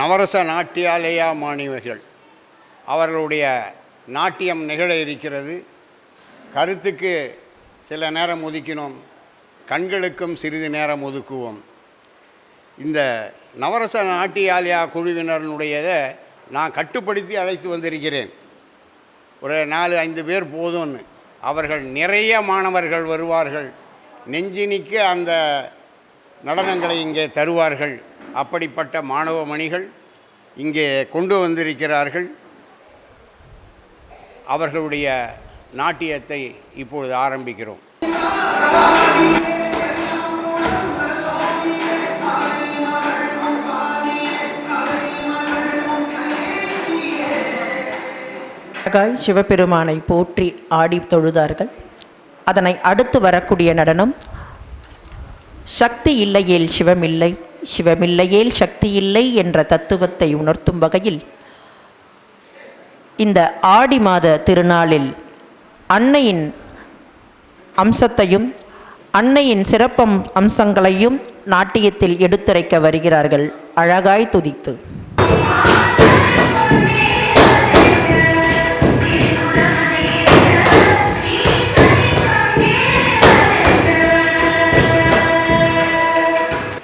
நவரச நாட்டியாலயா மாணவிகள் அவர்களுடைய நாட்டியம் நிகழ இருக்கிறது. கருத்துக்கு சில நேரம் ஒதுக்கினோம், கண்களுக்கும் சிறிது நேரம் ஒதுக்குவோம். இந்த நவரச நாட்டியாலயா குழுவினருடையதை நான் கட்டுப்படுத்தி அழைத்து வந்திருக்கிறேன். ஒரு 4-5 பேர் போதும்னு. அவர்கள் நிறைய மாணவர்கள் வருவார்கள், நெஞ்சினிக்க அந்த நடனங்களை இங்கே தருவார்கள். அப்படிப்பட்ட மாணவ மணிகள் இங்கே கொண்டு வந்திருக்கிறார்கள். அவர்களுடைய நாட்டியத்தை இப்பொழுது ஆரம்பிக்கிறோம். சிவபெருமானை போற்றி ஆடி தொழுதார்கள். அதனை அடுத்து வரக்கூடிய நடனம் சக்தி இல்லையேல் சிவமில்லை, சிவமில்லையேல் சக்தி இல்லை என்ற தத்துவத்தை உணர்த்தும் வகையில் இந்த ஆடி மாத திருநாளில் அன்னையின் அம்சத்தையும் அன்னையின் சிறப்பு அம்சங்களையும் நாட்டியத்தில் எடுத்துரைக்க வருகிறார்கள் அழகாய் துதித்து.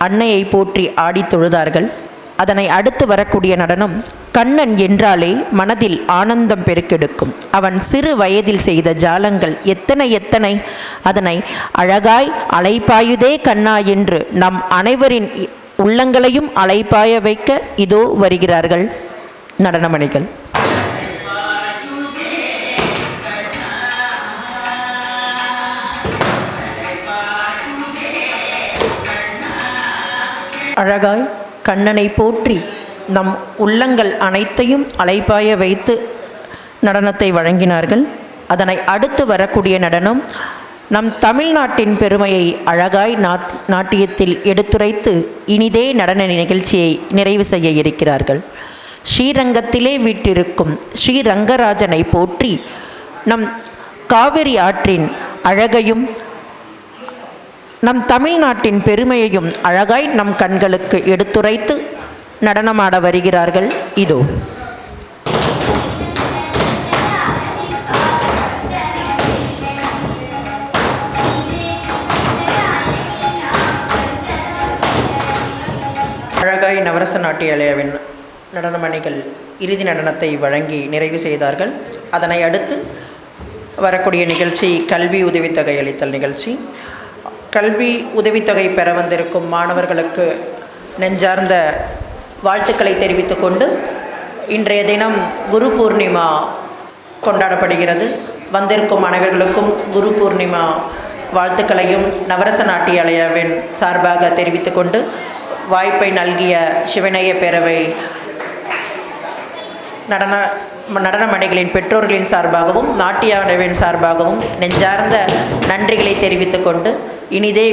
அன்னையை போற்றி ஆடி தொழுதார்கள். அதனை அடுத்து வரக்கூடிய நடனம் கண்ணன் என்றாலே மனதில் ஆனந்தம் பெருக்கெடுக்கும். அவன் சிறு வயதில் செய்த ஜாலங்கள் எத்தனை எத்தனை, அதனை அழகாய் அலைப்பாயுதே கண்ணா என்று நம் அனைவரின் உள்ளங்களையும் அலைப்பாய வைக்க இதோ வருகிறார்கள் நடனமணிகள். அழகாய் கண்ணனை போற்றி நம் உள்ளங்கள் அனைத்தையும் அலைப்பாய வைத்து நடனத்தை வழங்கினார்கள். அதனை அடுத்து வரக்கூடிய நடனம் நம் தமிழ்நாட்டின் பெருமையை அழகாய் நாட்டியத்தில் எடுத்துரைத்து இனிதே நடன நிகழ்ச்சியை நிறைவு செய்ய இருக்கிறார்கள். ஸ்ரீரங்கத்திலே வீற்றிருக்கும் ஸ்ரீரங்கராஜனை போற்றி நம் காவிரி ஆற்றின் அழகையும் நம் தமிழ்நாட்டின் பெருமையையும் அழகாய் நம் கண்களுக்கு எடுத்துரைத்து நடனமாட வருகிறார்கள். இதோ அழகாய் நவரச நாட்டியாலயாவின் நடனமணிகள் இறுதி நடனத்தை வழங்கி நிறைவு செய்தார்கள். அதனை அடுத்து வரக்கூடிய நிகழ்ச்சி கல்வி உதவித்தொகை அளித்தல் நிகழ்ச்சி. கல்வி உதவித்தொகை பெற வந்திருக்கும் மாணவர்களுக்கு நெஞ்சார்ந்த வாழ்த்துக்களை தெரிவித்து கொண்டு இன்றைய தினம் குரு பூர்ணிமா கொண்டாடப்படுகிறது. வந்திருக்கும் அனைவர்களுக்கும் குரு பூர்ணிமா வாழ்த்துக்களையும் நவரச நாட்டியாலயாவின் சார்பாக தெரிவித்து கொண்டு வாய்ப்பை நல்கிய சிவநேய பேரவை நடனமணிகளின் பெற்றோர்களின் சார்பாகவும் நாட்டியாவின் சார்பாகவும் நெஞ்சார்ந்த நன்றிகளை தெரிவித்துக் கொண்டு இனிதே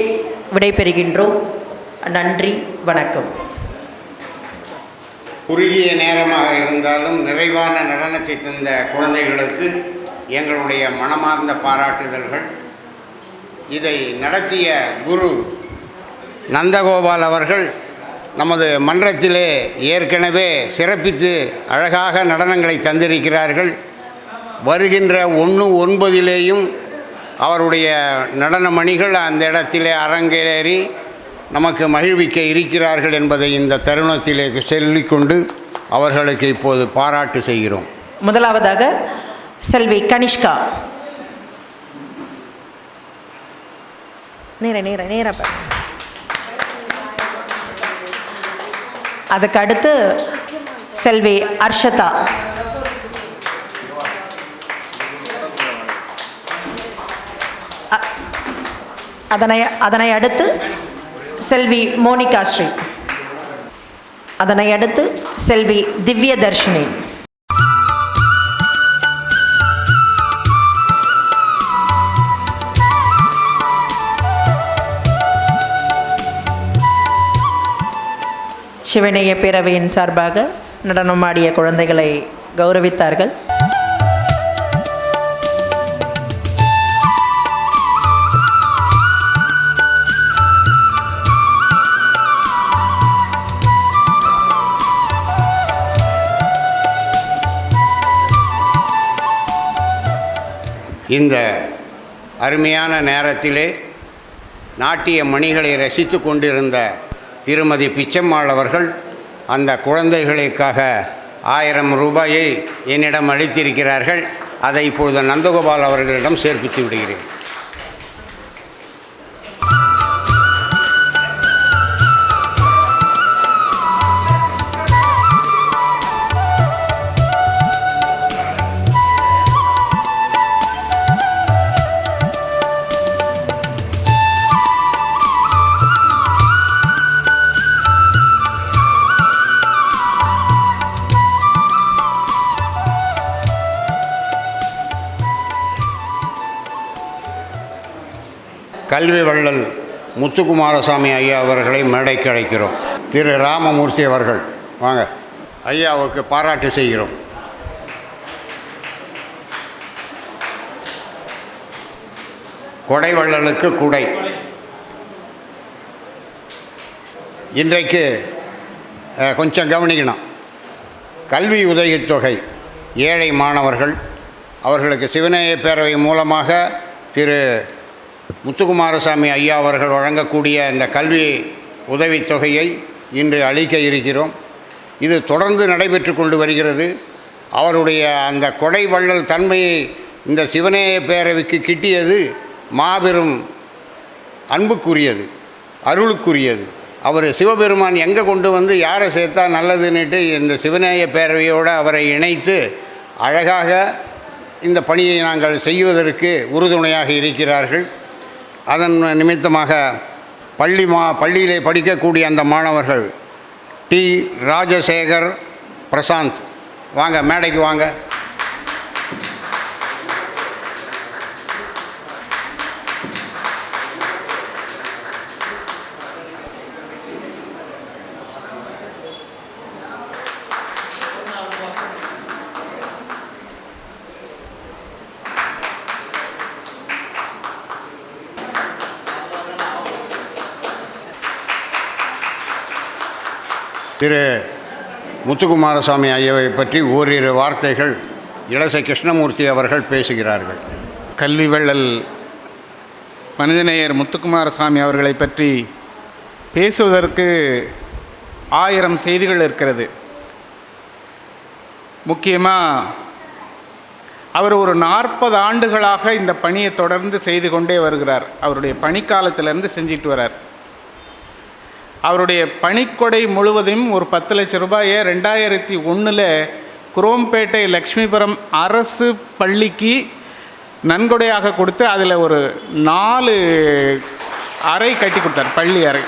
விடைபெறுகின்றோம். நன்றி, வணக்கம். குறுகிய நேரமாக இருந்தாலும் நிறைவான நடனத்தை தந்த குழந்தைகளுக்கு எங்களுடைய மனமார்ந்த பாராட்டுதல்கள். இதை நடத்திய குரு நந்தகோபால் அவர்கள் நமது மன்றத்திலே ஏற்கனவே சிறப்பித்து அழகாக நடனங்களை தந்திருக்கிறார்கள். வருகின்ற 1/9 அவருடைய நடனமணிகள் அந்த இடத்திலே அரங்கேறி நமக்கு மகிழ்விக்க இருக்கிறார்கள் என்பதை இந்த தருணத்திலே சொல்லிக்கொண்டு அவர்களுக்கு இப்போது பாராட்டு செய்கிறோம். முதலாவதாக செல்வி கனிஷ்கா. நேர அதுக்கு அடுத்து செல்வி அர்ஷதா. அதனை அடுத்து செல்வி மோனிகா ஸ்ரீ. அதனை அடுத்து செல்வி திவ்யதர்ஷினி. சிவநேய பேரவையின் சார்பாக நடனமாடிய குழந்தைகளை கௌரவித்தார்கள். இந்த அருமையான நேரத்திலே நாட்டிய மணிகளை ரசித்து கொண்டிருந்த திருமதி பிச்சம்மாள் அவர்கள் அந்த குழந்தைகளுக்காக 1000 ரூபாயை என்னிடம் அளித்திருக்கிறார்கள். அதை இப்பொழுது நந்தகோபால் அவர்களிடம் சேர்ப்பித்து விடுகிறேன். கல்வி வள்ளல் முத்துக்குமாரசாமி ஐயா அவர்களை மேடைக்கு அழைக்கிறோம். திரு ராமமூர்த்தி அவர்கள் வாங்க. ஐயாவுக்கு பாராட்டு செய்கிறோம். கொடை வள்ளலுக்கு குடை. இன்றைக்கு கொஞ்சம் கவனிக்கணும். கல்வி உதவித்தொகை ஏழை மாணவர்கள் அவர்களுக்கு சிவநேய பேரவை மூலமாக திரு முத்துக்குமாரசாமி ஐயா அவர்கள் வழங்கக்கூடிய இந்த கல்வி உதவித்தொகையை இன்று அளிக்க இருக்கிறோம். இது தொடர்ந்து நடைபெற்று கொண்டு வருகிறது. அவருடைய அந்த கொடை வள்ளல் தன்மையை இந்த சிவநேய பேரவைக்கு கிட்டியது மாபெரும் அன்புக்குரியது, அருளுக்குரியது. அவர் சிவபெருமான் எங்கே கொண்டு வந்து யாரை சேர்த்தா நல்லதுன்னுட்டு இந்த சிவநேய பேரவையோடு அவரை இணைத்து அழகாக இந்த பணியை நாங்கள் செய்வதற்கு உறுதுணையாக இருக்கிறார்கள். அதன் நிமித்தமாக பள்ளியிலே படிக்கக்கூடிய அந்த மாணவர்கள் டி ராஜசேகர், பிரசாந்த் வாங்க, மேடைக்கு வாங்க. திரு முத்துக்குமாரசாமி ஐயாவை பற்றி ஓரிரு வார்த்தைகள் இளசை கிருஷ்ணமூர்த்தி அவர்கள் பேசுகிறார்கள். கல்வி வள்ளல் மனிதநேயர் முத்துக்குமாரசாமி அவர்களை பற்றி பேசுவதற்கு 1000 செய்திகள் இருக்கிறது. முக்கியமாக அவர் ஒரு 40 ஆண்டுகளாக இந்த பணியை தொடர்ந்து செய்து கொண்டே வருகிறார். அவருடைய பணிக்காலத்திலிருந்து செஞ்சிட்டு வரார். அவருடைய பணிக்கொடை முழுவதும் ஒரு 10 லட்சம் ரூபாயை 2001 குரோம்பேட்டை லக்ஷ்மிபுரம் அரசு பள்ளிக்கு நன்கொடையாக கொடுத்து அதில் ஒரு 4 அறை கட்டி கொடுத்தார், பள்ளி அறை.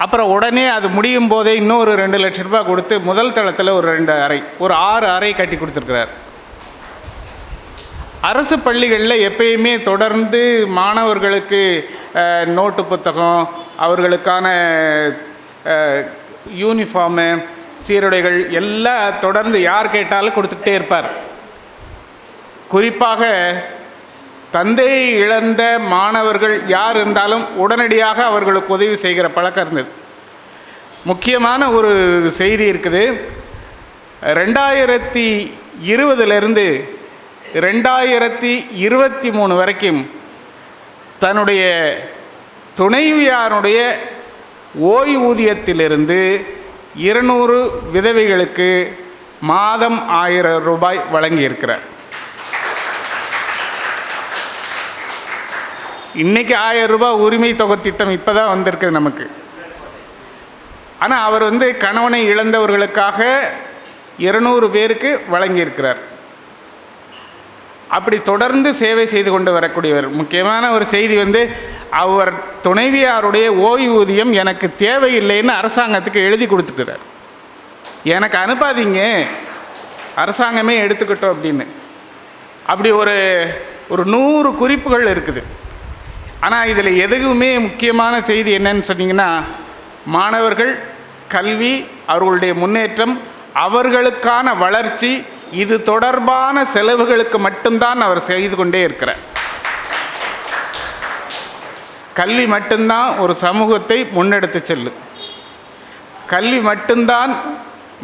அப்புறம் உடனே அது முடியும் போதே இன்னொரு 2 லட்சம் ரூபாய் கொடுத்து முதல் தளத்தில் ஒரு 2 அறை, ஒரு 6 அறை கட்டி கொடுத்துருக்கிறார். அரசு பள்ளிகளில் எப்பயுமே தொடர்ந்து மாணவர்களுக்கு நோட்டு புத்தகம், அவர்களுக்கான யூனிஃபார்மு, சீருடைகள் எல்லாம் தொடர்ந்து யார் கேட்டாலும் கொடுத்துக்கிட்டே இருப்பார். குறிப்பாக தந்தையை இழந்த மாணவர்கள் யார் இருந்தாலும் உடனடியாக அவர்களுக்கு உதவி செய்கிற பழக்கம் இருந்தது. முக்கியமான ஒரு செய்தி இருக்குது. 2020 2023 வரைக்கும் தன்னுடைய துணைவியாருடைய ஓய்வூதியத்திலிருந்து 200 விதவைகளுக்கு மாதம் 1000 ரூபாய் வழங்கியிருக்கிறார். இன்றைக்கி 1000 ரூபாய் உரிமை தொகை திட்டம் இப்போ தான் வந்திருக்குது நமக்கு. ஆனால் அவர் கணவனை இழந்தவர்களுக்காக 200 பேருக்கு வழங்கியிருக்கிறார். அப்படி தொடர்ந்து சேவை செய்து கொண்டு வரக்கூடியவர். முக்கியமான ஒரு செய்தி அவர் துணைவியாருடைய ஓய்வூதியம் எனக்கு தேவையில்லைன்னு அரசாங்கத்துக்கு எழுதி கொடுத்துக்கிறார். எனக்கு அனுப்பாதீங்க, அரசாங்கமே எடுத்துக்கிட்டோம் அப்படின்னு. அப்படி ஒரு 100 குறிப்புகள் இருக்குது. ஆனால் இதில் எதுவுமே முக்கியமான செய்தி என்னன்னு சொன்னீங்கன்னா, மாணவர்கள் கல்வி, அவர்களுடைய முன்னேற்றம், அவர்களுக்கான வளர்ச்சி, இது தொடர்பான செலவுகளுக்கு மட்டும்தான் அவர் செய்து கொண்டே இருக்கிறார். கல்வி மட்டும்தான் ஒரு சமூகத்தை முன்னெடுத்து செல்லும். கல்வி மட்டும்தான்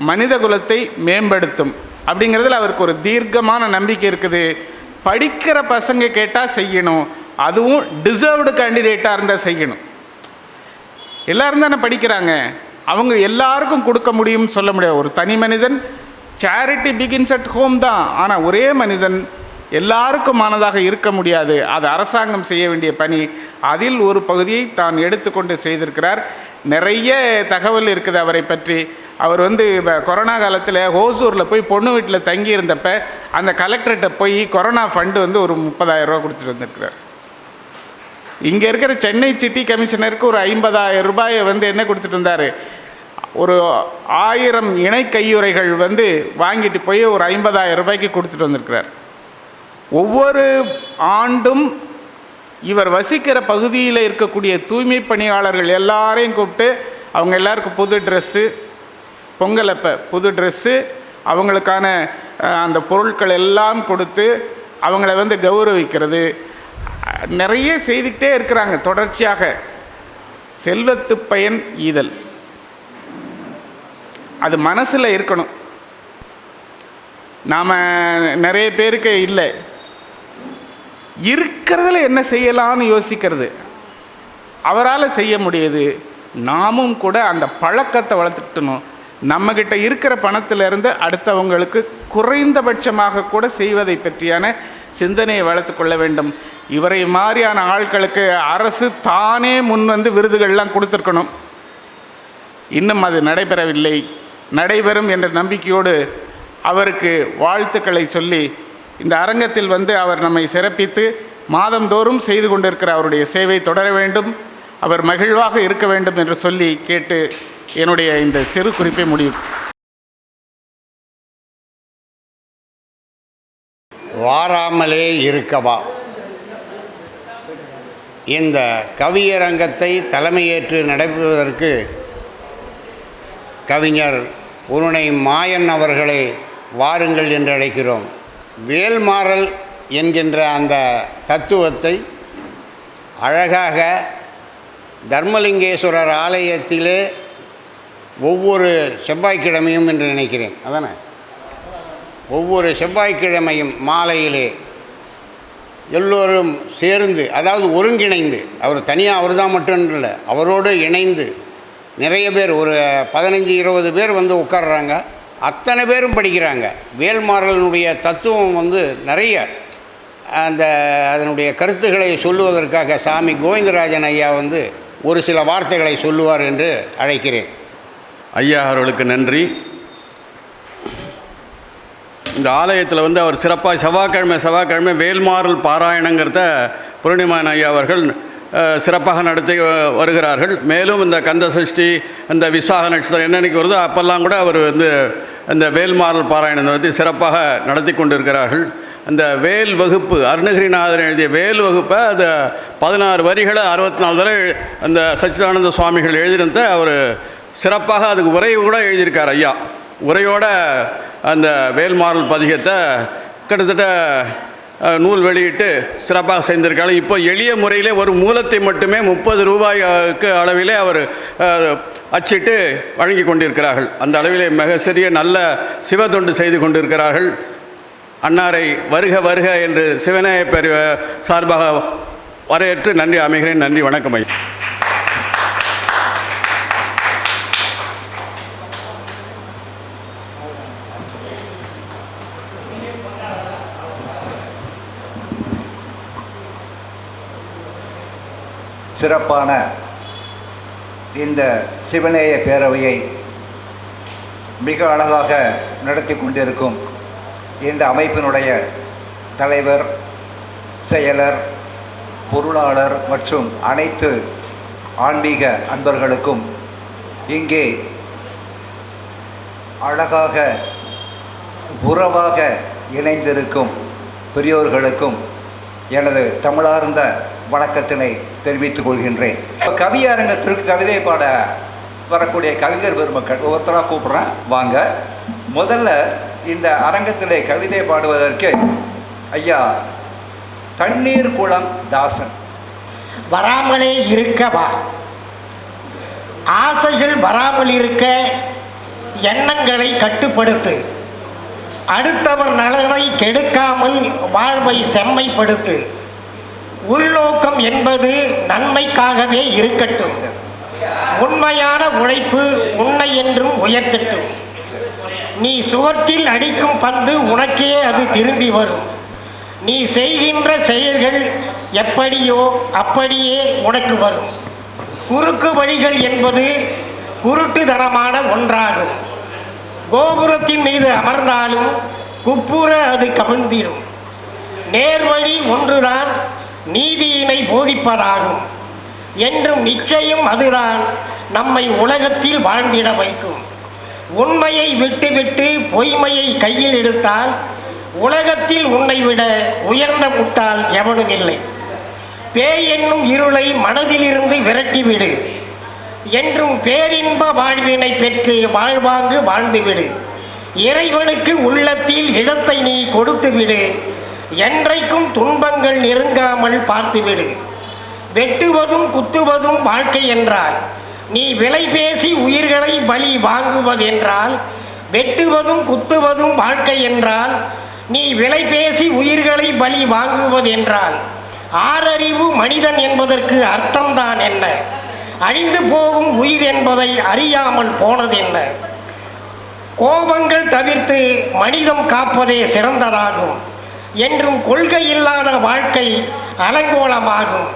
மனித குலத்தை மேம்படுத்தும். அப்படிங்கிறதுல அவருக்கு ஒரு தீர்க்கமான நம்பிக்கை இருக்குது. படிக்கிற பசங்க கேட்டால் செய்யணும், அதுவும் டிசர்வ்டு கேண்டிடேட்டாக இருந்தால் செய்யணும். எல்லாரும் தானே படிக்கிறாங்க, அவங்க எல்லாருக்கும் கொடுக்க முடியும்னு சொல்ல முடியாது. ஒரு தனி மனிதன் சேரிட்டி பிகின்ஸ் அட் ஹோம் தான், ஆனால் ஒரே மனிதன் எல்லாருக்குமானதாக இருக்க முடியாது. அது அரசாங்கம் செய்ய வேண்டிய பணி. அதில் ஒரு பகுதியை தான் எடுத்துக்கொண்டு செய்திருக்கிறார். நிறைய தகவல் இருக்குது அவரை பற்றி. அவர் கொரோனா காலத்தில் ஹோசூரில் போய் பொண்ணு வீட்டில் தங்கி இருந்தப்ப அந்த கலெக்டர்கிட்ட போய் கொரோனா ஃபண்டு ஒரு 30,000 ரூபா கொடுத்துட்டு வந்திருக்கிறார். இங்கே இருக்கிற சென்னை சிட்டி கமிஷனருக்கு ஒரு 50,000 ரூபாயை என்ன கொடுத்துட்டு வந்தார், ஒரு 1000 இணை கையுறைகள் வாங்கிட்டு போய் ஒரு 50,000 ரூபாய்க்கு கொடுத்துட்டு வந்திருக்கிறார். ஒவ்வொரு ஆண்டும் இவர் வசிக்கிற பகுதியில் இருக்கக்கூடிய தூய்மை பணியாளர்கள் எல்லாரையும் கூப்பிட்டு அவங்க எல்லாருக்கும் புது ட்ரெஸ்ஸு, பொங்கல் அப்போ புது ட்ரெஸ்ஸு, அவங்களுக்கான அந்த பொருட்கள் எல்லாம் கொடுத்து அவங்கள கௌரவிக்கிறது, நிறைய செய்துக்கிட்டே இருக்கிறாங்க தொடர்ச்சியாக. செல்வத்து பயன் ஈதல், அது மனசில் இருக்கணும். நாம் நிறைய பேருக்கு இல்லை, இருக்கிறதுல என்ன செய்யலான்னு யோசிக்கிறது. அவரால் செய்ய முடியுது, நாமும் கூட அந்த பழக்கத்தை வளர்த்துக்கணும். நம்மக்கிட்ட இருக்கிற பணத்திலிருந்து அடுத்தவங்களுக்கு குறைந்தபட்சமாக கூட செய்வதை பற்றியான சிந்தனையை வளர்த்து கொள்ள வேண்டும். இவரை மாதிரியான ஆட்களுக்கு அரசு தானே முன் விருதுகள்லாம் கொடுத்துருக்கணும். இன்னும் அது நடைபெறவில்லை. நடைபெறும் என்ற நம்பிக்கையோடு அவருக்கு வாழ்த்துக்களை சொல்லி இந்த அரங்கத்தில் அவர் நம்மை சிறப்பித்து மாதந்தோறும் செய்து கொண்டிருக்கிற அவருடைய சேவை தொடர வேண்டும், அவர் மகிழ்வாக இருக்க வேண்டும் என்று சொல்லி கேட்டு என்னுடைய இந்த சிறு குறிப்பை முடியும். வாராமலே இருக்கவா இந்த கவியரங்கத்தை தலைமையேற்று நடைபெறுவதற்கு கவிஞர் உருணை மாயன் அவர்களை வாருங்கள் என்று அழைக்கிறோம். வேல்மாறல் என்கின்ற அந்த தத்துவத்தை அழகாக தர்மலிங்கேஸ்வரர் ஆலயத்திலே ஒவ்வொரு செவ்வாய்க்கிழமையும் என்று நினைக்கிறேன், அதானே, ஒவ்வொரு செவ்வாய்க்கிழமையும் மாலையிலே எல்லோரும் சேர்ந்து, அதாவது ஒருங்கிணைந்து, அவர் தனியாக அவர் தான் மட்டும் இல்லை, அவரோடு இணைந்து நிறைய பேர், ஒரு 15-20 பேர் உட்கார்றாங்க. அத்தனை பேரும் படிக்கிறாங்க. வேல்மாறலினுடைய தத்துவம் நிறைய அதனுடைய கருத்துக்களை சொல்லுவதற்காக சாமி கோவிந்தராஜன் ஐயா ஒரு சில வார்த்தைகளை சொல்லுவார் என்று அழைக்கிறேன். ஐயா அவர்களுக்கு நன்றி. இந்த ஆலயத்தில் அவர் சிறப்பாக செவ்வாய்க்கிழமை வேல்மாறல் பாராயணங்கிறத பூர்ணிமான் ஐயா அவர்கள் சிறப்பாக நடத்தி வருகிறார்கள். மேலும் இந்த கந்த சஷ்டி, இந்த விசாக நட்சத்திரம் என்னென்னைக்கு வருதோ அப்போல்லாம் கூட அவர் இந்த வேல்மாறல் பாராயணத்தை சிறப்பாக நடத்தி கொண்டிருக்கிறார்கள். அந்த வேல் வகுப்பு, அருணகிரிநாதன் எழுதிய வேல் வகுப்பை அது 16 வரிகளை 64 தடவை அந்த சச்சிதானந்த சுவாமிகள் எழுதியிருந்த அவர் சிறப்பாக அதுக்கு உரை கூட எழுதியிருக்கார் ஐயா. உரையோட அந்த வேல்மாறல் பதிகத்தை கிட்டத்தட்ட நூல் வெளியிட்டு சிறப்பாக செய்திருக்காரு. இப்போ எளிய முறையிலே ஒரு மூலத்தை மட்டுமே 30 ரூபாய்க்கு அளவிலே அவர் அச்சிட்டு வழங்கி கொண்டிருக்கிறார்கள். அந்த அளவிலே மிக சிறிய நல்ல சிவத்தொண்டு செய்து கொண்டிருக்கிறார்கள். அன்னாரை வருக வருக என்று சிவநேய பேர் சார்பாக வரவேற்று நன்றி அமைகிறேன். நன்றி, வணக்கம் ஐயா. சிறப்பான இந்த சிவநேய பேரவையை மிக அழகாக நடத்தி கொண்டிருக்கும் இந்த அமைப்பினுடைய தலைவர், செயலர், பொருளாளர் மற்றும் அனைத்து ஆன்மீக அன்பர்களுக்கும், இங்கே அழகாக உறவாக இணைந்திருக்கும் பெரியோர்களுக்கும் எனது தமிழார்ந்த வணக்கத்தினை தெரிவித்துக் கொள்கின்றேன். கவியரங்கத்திற்கு கவிதை பாட வரக்கூடிய கவிஞர் பெருமக்கள் ஒவ்வொருத்தராக கூப்பிட்றேன், வாங்க. முதல்ல இந்த அரங்கத்திலே கவிதை பாடுவதற்கு ஐயா தண்ணீர் குளம் தாசன். வராமலே இருக்கவா, ஆசைகள் வராமல் இருக்க எண்ணங்களை கட்டுப்படுத்து, அடுத்தவர் நலனை கெடுக்காமல் வாழ்வை செம்மைப்படுத்து. உள்நோக்கம் என்பது நன்மைக்காகவே இருக்கட்டும். உண்மையான உழைப்பு உன்னை என்றும் உயர்த்தட்டும். நீ சுவற்றில் அடிக்கும் பந்து உனக்கே அது திரும்பி வரும். நீ செய்கின்ற செயல்கள் எப்படியோ அப்படியே உனக்கு வரும். குறுக்கு வழிகள் என்பது குருட்டுத்தனமான ஒன்றாகும். கோபுரத்தின் மீது அமர்ந்தாலும் குப்புற அது கவிழ்ந்திடும். நேர்வழி ஒன்றுதான் நீதியினை போதிப்பதாகும் என்றும் நிச்சயம் அதுதான் நம்மை உலகத்தில் வாழ்ந்திட வைக்கும். உண்மையை விட்டுவிட்டு பொய்மையை கையில் எடுத்தால் உலகத்தில் உன்னை விட உயர்ந்த முட்டாள் எவனும் இல்லை. பேய் என்னும் இருளை மனதிலிருந்து விரட்டிவிடு என்றும் பேரின்ப வாழ்வினை பெற்று வாழ்வாங்கு வாழ்ந்துவிடு. இறைவனுக்கு உள்ளத்தில் இடத்தை நீ கொடுத்துவிடு. என்றைக்கும் துன்பங்கள் நெருங்காமல் பார்த்துவிடு. வெட்டுவதும் குத்துவதும் வாழ்க்கை என்றால் நீ விலை பேசி உயிர்களை பலி வாங்குவதென்றால், வெட்டுவதும் குத்துவதும் வாழ்க்கை என்றால் நீ விலை பேசி உயிர்களை பலி வாங்குவதென்றால், ஆறறிவு மனிதன் என்பதற்கு அர்த்தம்தான் என்ன? அழிந்து போகும் உயிர் என்பதை அறியாமல் போனதென்ன? கோபங்கள் தவிர்த்து மனிதம் காப்பதே சிறந்ததாகும் என்றும் கொள்கை இல்லாத வாழ்க்கை அலங்கோலமாகும்.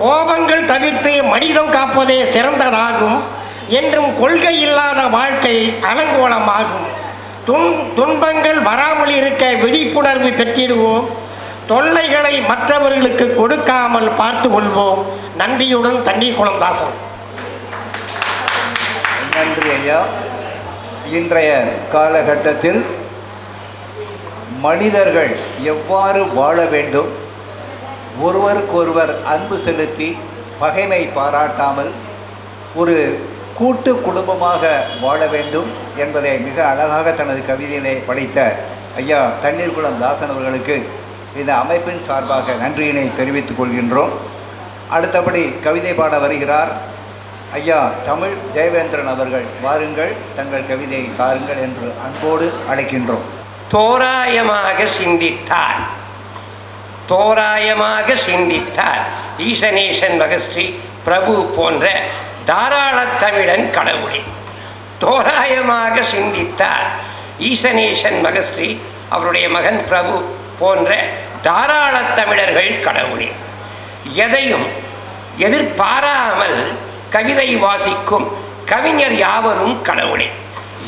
கோபங்கள் தவிர்த்து மனிதம் காப்பதே சிறந்ததாகும் என்றும் கொள்கை இல்லாத வாழ்க்கை அலங்கோலமாகும். துன்பங்கள் வராமல் இருக்க விழிப்புணர்வு பெற்றிடுவோம். தொல்லைகளை மற்றவர்களுக்கு கொடுக்காமல் பார்த்து கொள்வோம். நன்றியுடன் தண்ணீர்குளம் தாசன். நன்றி ஐயா. இன்றைய காலகட்டத்தில் மனிதர்கள் எவ்வாறு வாழ வேண்டும், ஒருவருக்கொருவர் அன்பு செலுத்தி பகைமை பாராட்டாமல் ஒரு கூட்டு குடும்பமாக வாழ வேண்டும் என்பதை மிக அழகாக தனது கவிதையிலே படைத்த ஐயா தண்ணீர்குளம் தாசன் அவர்களுக்கு இந்த அமைப்பின் சார்பாக நன்றியினை தெரிவித்துக் கொள்கின்றோம். அடுத்தபடி கவிதை பாட வருகிறார் ஐயா தமிழ் ஜெயவேந்திரன் அவர்கள். வாருங்கள், தங்கள் கவிதையை தாருங்கள் என்று அன்போடு அழைக்கின்றோம். தோராயமாக சிந்தித்தார், தோராயமாக சிந்தித்தார் ஈசனேசன் மகஸ்ரீ பிரபு போன்ற தாராள தமிழன் கடவுளே. தோராயமாக சிந்தித்தார் ஈசனேசன் மகஸ்ரீ, அவருடைய மகன் பிரபு போன்ற தாராள தமிழர்கள் கடவுளே. எதையும் எதிர்பாராமல் கவிதை வாசிக்கும் கவிஞர் யாவரும் கடவுளே.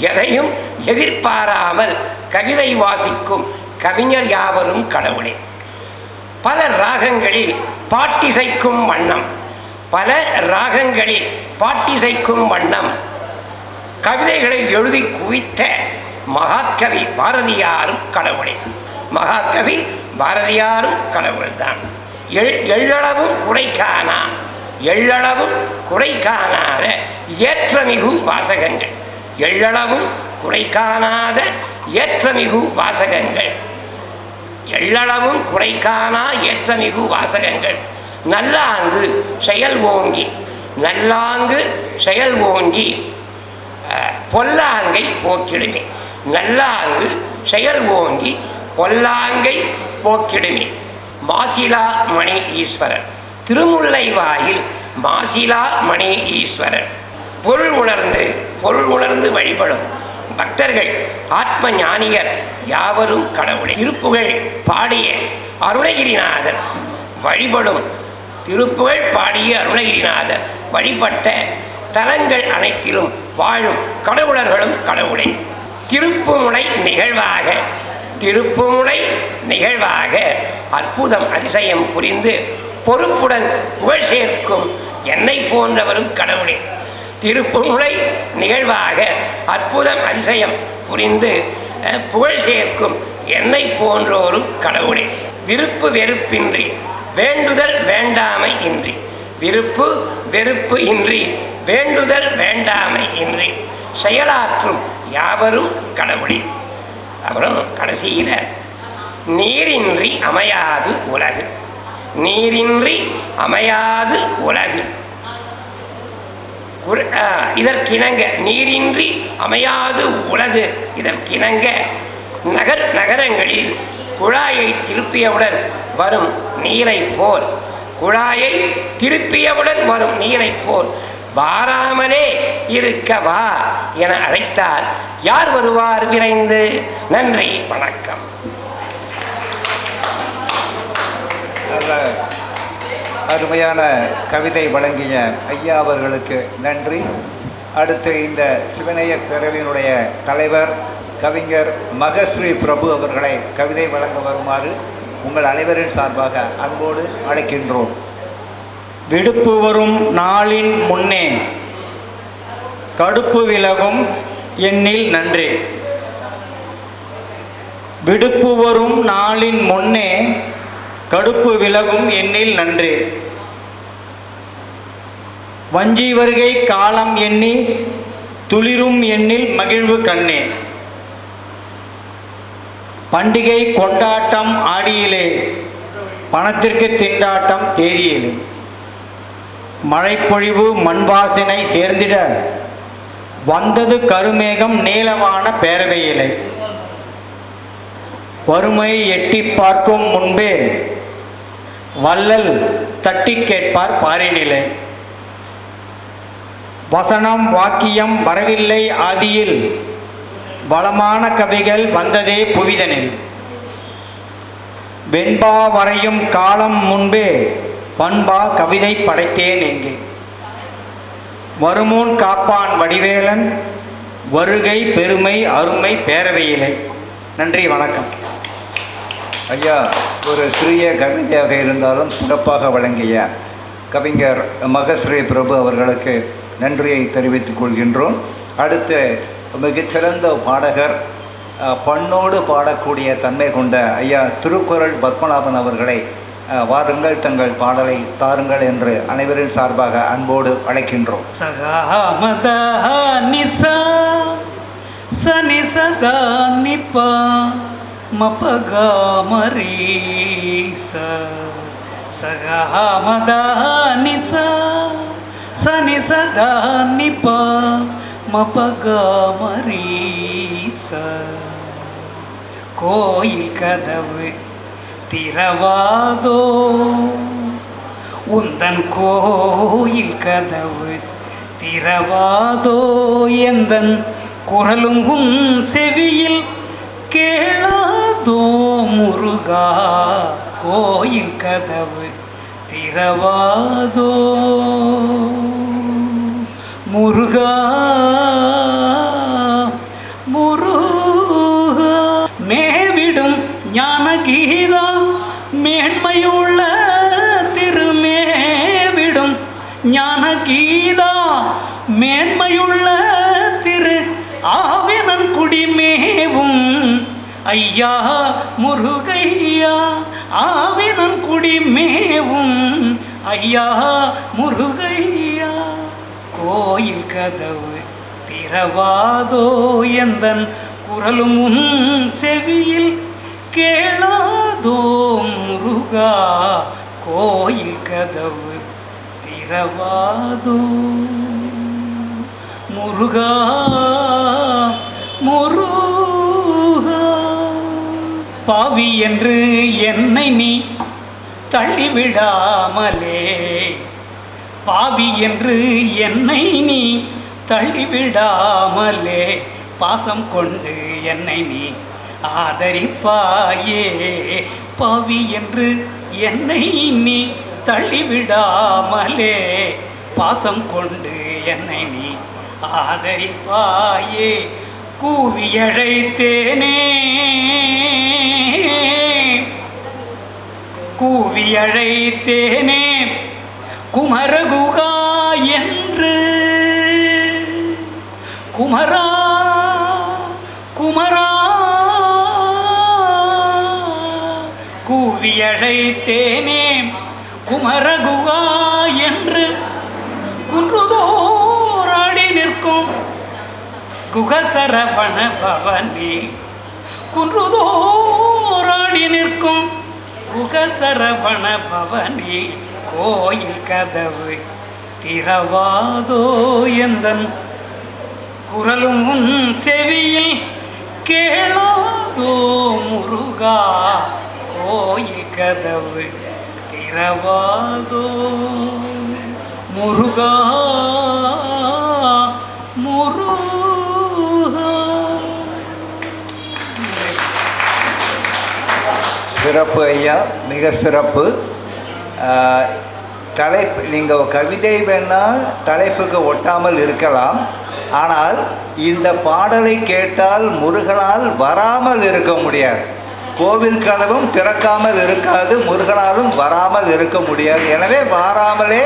எதையும் எதிர்பாராமல் கவிதை வாசிக்கும் கவிஞர் யாவரும் கடவுளே. பல ராகங்களில் பாட்டிசைக்கும் வண்ணம், பல ராகங்களில் பாட்டிசைக்கும் வண்ணம் கவிதைகளை எழுதி குவித்த மகாகவி பாரதியாரும் கடவுளே. மகாகவி பாரதியாரும் கடவுள்தான். எள்ளளவும் குறைக்கானா, எள்ளளவும் குறைக்கானாத ஏற்றமிகு வாசகங்கள், எள்ளளவும் குறைக்கானாத ஏற்றமிகு வாசகங்கள், எள்ளளவும் குறைக்கானா ஏற்றமிகு வாசகங்கள். நல்லாங்கு செயல் ஓங்கி, நல்லாங்கு செயல் ஓங்கி பொல்லாங்கை போக்கிடுமே. நல்லாங்கு செயல் ஓங்கி பொல்லாங்கை போக்கிடுமே. மாசிலா மணி ஈஸ்வரர், திருமுல்லை வாயில் மாசிலா மணி ஈஸ்வரர். பொருள் உணர்ந்து வழிபடும் பக்தர்கள் ஆத்ம ஞானியர் யாவரும் கடவுளே. திருப்புகழ் பாடிய அருணகிரிநாதர் வழிபடும், திருப்புகழ் பாடிய அருணகிரிநாதர் வழிபட்ட தலங்கள் அனைத்திலும் வாழும் கடவுளர்களும் கடவுளே. திருப்புமுனை நிகழ்வாக, திருப்புமுனை நிகழ்வாக அற்புதம் அதிசயம் புரிந்து பொறுப்புடன் புகழ் சேர்க்கும் என்னை போன்றவரும் கடவுளே. திருப்புமுனை நிகழ்வாக அற்புதம் அதிசயம் புரிந்து புகழ் சேர்க்கும் என்னை போன்றோரும் கடவுளே. விருப்பு வெறுப்பின்றி வேண்டுதல் வேண்டாமை இன்றி, விருப்பு வெறுப்பு இன்றி வேண்டுதல் வேண்டாமை இன்றி செயலாற்றும் யாவரும் கடவுளே. அப்புறம் கடைசியில் நீரின்றி அமையாது உலகு, நீரின்றி அமையாது உலகு. இதற்கிணங்க நீரின்றி அமையாது உலகு, இதற்கிணங்க நகரங்களில் குழாயை திருப்பியவுடன் வரும் நீரை போல், குழாயை திருப்பியவுடன் வரும் நீரை போல் வாராமலே இருக்கவா என அழைத்தால் யார் வருவார் விரைந்து? நன்றி, வணக்கம். அருமையான கவிதை வழங்கிய ஐயா அவர்களுக்கு நன்றி. அடுத்து இந்த சிவநேய பேரவையினுடைய தலைவர் கவிஞர் மகஸ்ரீ பிரபு அவர்களை கவிதை வழங்க வருமாறு உங்கள் அனைவரின் சார்பாக அன்போடு அழைக்கின்றோம். விடுப்பு வரும் நாளின் முன்னே கடுப்பு விலகும் எண்ணில் நன்றே. விடுப்பு வரும் நாளின் முன்னே கடுப்பு விலகும் எண்ணில் நன்றே. வஞ்சி வருகை காலம் எண்ணி துளிரும் எண்ணில் மகிழ்வு கண்ணே. பண்டிகை கொண்டாட்டம் ஆடியிலே, பணத்திற்கு திண்டாட்டம் தேதியிலே. மழைப்பொழிவு மண்வாசனை சேர்ந்திட வந்தது கருமேகம் நீலவான பேரவையிலே. வறுமை எட்டி பார்க்கும் முன்பே வள்ளல் தட்டி கேட்பார் பாரினிலே. வசனம் வாக்கியம் வரவில்லை ஆதியில், வளமான கவிகள் வந்ததே புவிதனில். வெண்பா வரையும் காலம் முன்பே பண்பா கவிதை படைத்தேன் எங்கே. வருமூன் காப்பான் வடிவேலன் வருகை பெருமை அருமை பேரவையிலே. நன்றி, வணக்கம். ஐயா, ஒரு சிறிய கவிதையாக இருந்தாலும் சிறப்பாக வழங்கிய கவிஞர் மகஸ்ரீ பிரபு அவர்களுக்கு நன்றியை தெரிவித்துக் கொள்கின்றோம். அடுத்து மிகச்சிறந்த பாடகர், பண்ணோடு பாடக்கூடிய தன்மை கொண்ட ஐயா திருக்குறள் பத்மநாபன் அவர்களை வாருங்கள் தங்கள் பாடலை தாருங்கள் என்று அனைவரின் சார்பாக அன்போடு அழைக்கின்றோம். கோயில் கதவு திறவாதோ, உந்தன் கோயில் கதவு திறவாதோ, எந்தன் குரலும் உன் செவியில் கேளாதோ முருகா. கோயில் கதவு திறவாதோ முருகா முருகா. மேவிடும் ஞானகீதா மேன்மையுள்ள திருமேவிடும் ஞானகீதா மேன்மையுள்ள திரு ஆவினன் குடிமேவும் ஐயா முருகையா. ஆவினன் குடிமேவும் ஐயா முருகையா. கோயில் கதவு திறவாதோ, எந்தன் குரலும் உன் செவியில் கேளாதோ முருகா. கோயில் கதவு திறவாதோ முருகா முருகா. பாவி என்று என்னை நீ தள்ளிவிடாமலே, பாவி என்று என்னை நீ தள்ளிவிடாமலே, பாசம் கொண்டு என்னை நீ ஆதரிப்பாயே. பாவி என்று என்னை நீ தள்ளிவிடாமலே, பாசம் கொண்டு என்னை நீ ஆதரிப்பாயே. கூவியழைத்தேனே கூவியழைத்தேனே குமரகுகா என்று. குமரா குமரா கூவியழைத்தேனே குமரகுகா என்று. குன்றுதோராடி நிற்கும் குகசரவண பவனி, குன்றுதோராடி நிற்கும் குகசரவண பவனி. கோயில் கதவு திறவாதோ, எந்தன் குரலும் உன் செவியில் கேளாதோ திறவாதோ முருகா கோயில் கதவு திறவாதோ முருகா முருகா. சிறப்பு ஐயா, மிக சிறப்பு. தலைப்பு நீங்கள் கவிதை வேணால் தலைப்புக்கு ஒட்டாமல் இருக்கலாம், ஆனால் இந்த பாடலை கேட்டால் முருகனால் வராமல் இருக்க முடியாது. கோவில் கதவும் திறக்காமல் இருக்காது, முருகனாலும் வராமல் இருக்க முடியாது. எனவே வாராமலே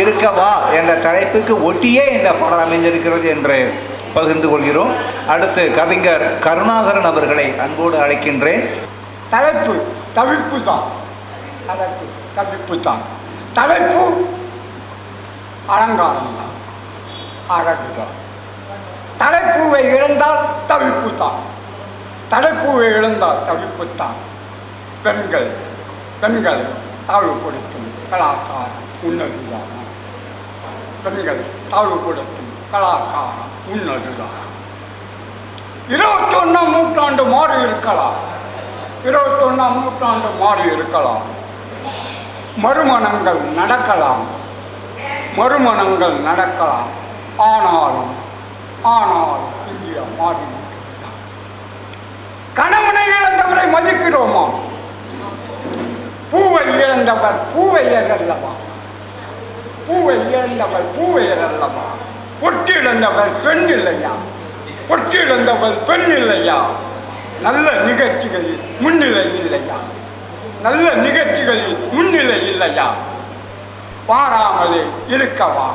இருக்கவா என்ற தலைப்புக்கு ஒட்டியே இந்த பாடல் அமைந்திருக்கிறது என்று பகிர்ந்து கொள்கிறோம். அடுத்து கவிஞர் கருணாகரன் அவர்களை அன்போடு அழைக்கின்றேன். தலைப்பு தவிப்பு தான். தலைப்பு தவிப்பு தான். தலைப்பு அலங்காரம் தான், அழகு தான். தலைப்பூவை இழந்தால் தவிப்பு தான். தலைப்பூவை இழந்தால் தவிப்பு தான். பெண்கள் தாழ்வுபடுத்தும் கலாச்சாரம் உன்னதுதான். பெண்கள் தாழ்வுபடுத்தும் கலாச்சாரம் உன்னதுதான். 21ஆம் நூற்றாண்டு மாறி இருக்கலாம், 21ஆம் நூற்றாண்டு மாறி இருக்கலாம். மறுமணங்கள் நடக்கலாம், ஆனாலும் இந்தியா மாறி. கணவனை இழந்தவரை மதிக்கிறோமா? பூவை இழந்தவர் பூவையர் அல்லவா? பொட்டு இழந்தவர் பெண் இல்லையா? நல்ல நிகழ்ச்சிகளில் முன்னிலை இல்லையா? பாராமலே இருக்கவா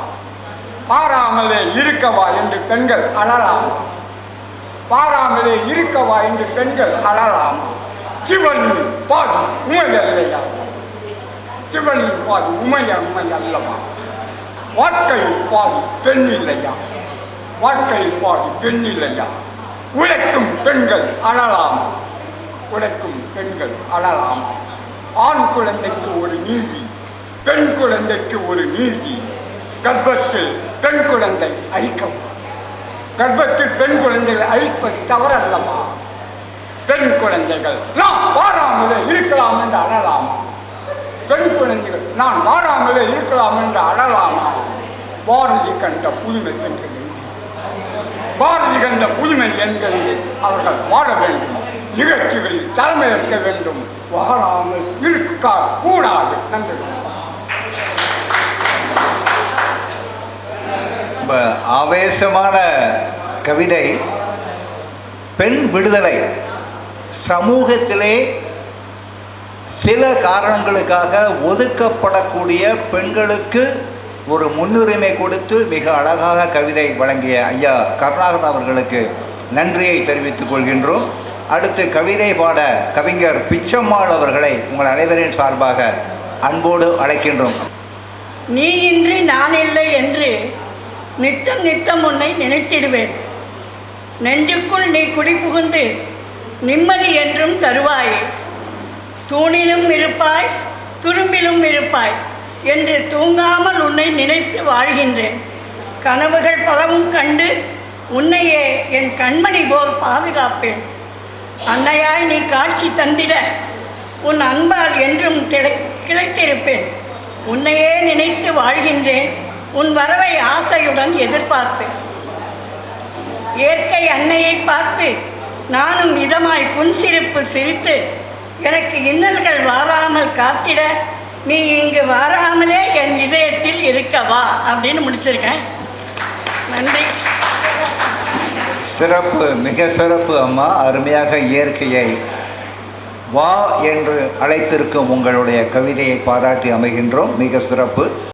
என்று பெண்கள் அழலாமா? சிவன் பாதி உமை அல்லவா? வாழ்க்கையில் பாதி பெண் இல்லையா? உழைக்கும் பெண்கள் அழலாமா? ஆண் குழந்தைக்கு ஒரு நீதி, பெண் குழந்தைக்கு ஒரு நீதி. கர்ப்பத்தில் பெண் குழந்தை அழிப்பது தவறல்லமா? பெண் குழந்தைகள் நான் வாராமலே இருக்கலாம் என்று அழலாமா? பாரதி கண்ட புதுமை என்கிறது அவர்கள் வாழ வேண்டும், நிகழ்ச்சிகளில் தலைமையேற்க வேண்டும், வாழாமல் இருக்க கூடாது. நன்றி. ஆவேசமான கவிதை. பெண் விடுதலை சமூகத்திலே சில காரணங்களுக்காக ஒதுக்கப்படக்கூடிய பெண்களுக்கு ஒரு முன்னுரிமை கொடுத்து மிக அழகாக கவிதை வழங்கிய ஐயா கருணாகரன் அவர்களுக்கு நன்றியை தெரிவித்துக் கொள்கின்றோம். அடுத்து கவிதை பாட கவிஞர் பிச்சம்மாள் அவர்களை உங்கள் அனைவரின் சார்பாக அன்போடு அழைக்கின்றோம். நீ இன்றி நான் இல்லை என்று நித்தம் உன்னை நினைத்திடுவேன். நெஞ்சுக்குள் நீ குடிபுகுந்து நிம்மதி என்றும் தருவாயே. தூணிலும் இருப்பாய், துரும்பிலும் இருப்பாய் என்று தூங்காமல் உன்னை நினைத்து வாழ்கின்றேன். கனவுகள் பலவும் கண்டு உன்னையே என் கண்மணி போல் பாதுகாப்பேன். அன்னையாய் நீ காட்சி தந்திட உன் அன்பால் என்றும் கிளைத்திருப்பேன். உன்னையே நினைத்து வாழ்கின்றேன், உன் வரவை ஆசையுடன் எதிர்பார்ப்பேன். இயற்கை அன்னையை பார்த்து நானும் இதமாய் புன்சிரிப்பு சிரித்து எனக்கு இன்னல்கள் வாராமல் காத்திட நீ இங்கு வாராமலே என் இதயத்தில் இருக்கவா அப்படின்னு முடிச்சிருக்கேன். நன்றி. சிறப்பு, மிக சிறப்பு அம்மா. அருமையாக இயற்கையை வா என்று அழைத்திருக்கும் உங்களுடைய கவிதையை பாராட்டி அமைகின்றோம். மிக சிறப்பு.